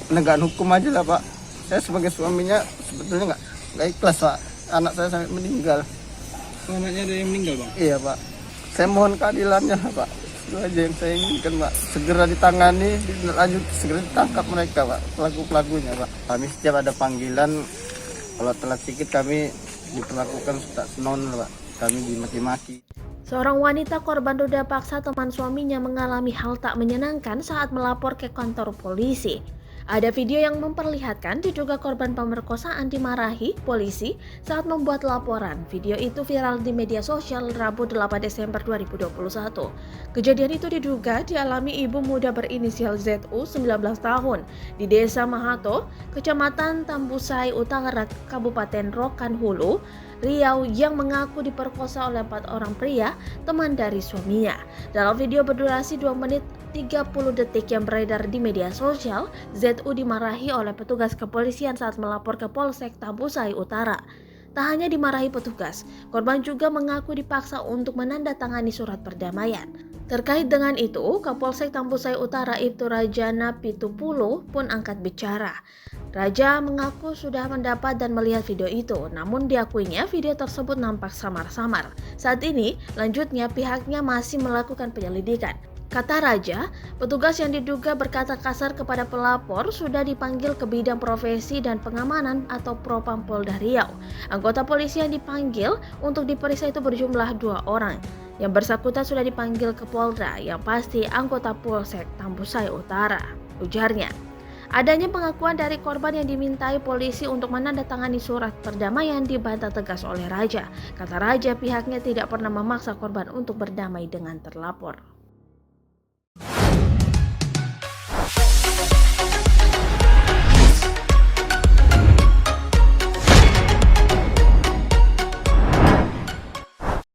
penegakan hukum aja lah Pak. Saya sebagai suaminya sebetulnya nggak ikhlas Pak, anak saya sampai meninggal. Anaknya ada yang meninggal Bang? Iya Pak, saya mohon keadilannya lah Pak. Itu aja yang saya inginkan Pak, segera ditangani, lanjut segera ditangkap mereka Pak, pelaku-pelakunya Pak. Kami setiap ada panggilan, kalau telat sedikit kami diperlakukan tak senonoh Pak, kami dimaki-maki. Seorang wanita korban ruda paksa teman suaminya mengalami hal tak menyenangkan saat melapor ke kantor polisi. Ada video yang memperlihatkan diduga korban pemerkosaan dimarahi polisi saat membuat laporan. Video itu viral di media sosial Rabu 8 Desember 2021. Kejadian itu diduga dialami ibu muda berinisial ZU 19 tahun di Desa Mahato, Kecamatan Tambusai Utara, Kabupaten Rokan Hulu, Riau, yang mengaku diperkosa oleh 4 orang pria, teman dari suaminya. Dalam video berdurasi 2 menit 30 detik yang beredar di media sosial, ZU dimarahi oleh petugas kepolisian saat melapor ke Polsek Tambusai Utara. Tak hanya dimarahi petugas, korban juga mengaku dipaksa untuk menandatangani surat perdamaian. Terkait dengan itu, Kapolsek Tambusai Utara Ibtu Rajana Pitupulu pun angkat bicara. Raja mengaku sudah mendapat dan melihat video itu, namun diakuinya video tersebut nampak samar-samar. Saat ini, lanjutnya pihaknya masih melakukan penyelidikan. Kata Raja, petugas yang diduga berkata kasar kepada pelapor sudah dipanggil ke bidang profesi dan pengamanan atau Propam Polda Riau. Anggota polisi yang dipanggil untuk diperiksa itu berjumlah 2 orang. Yang bersangkutan sudah dipanggil ke Polda, yang pasti anggota Polsek Tambusai Utara, ujarnya. Adanya pengakuan dari korban yang dimintai polisi untuk menandatangani surat perdamaian dibantah tegas oleh Raja. Kata Raja, pihaknya tidak pernah memaksa korban untuk berdamai dengan terlapor.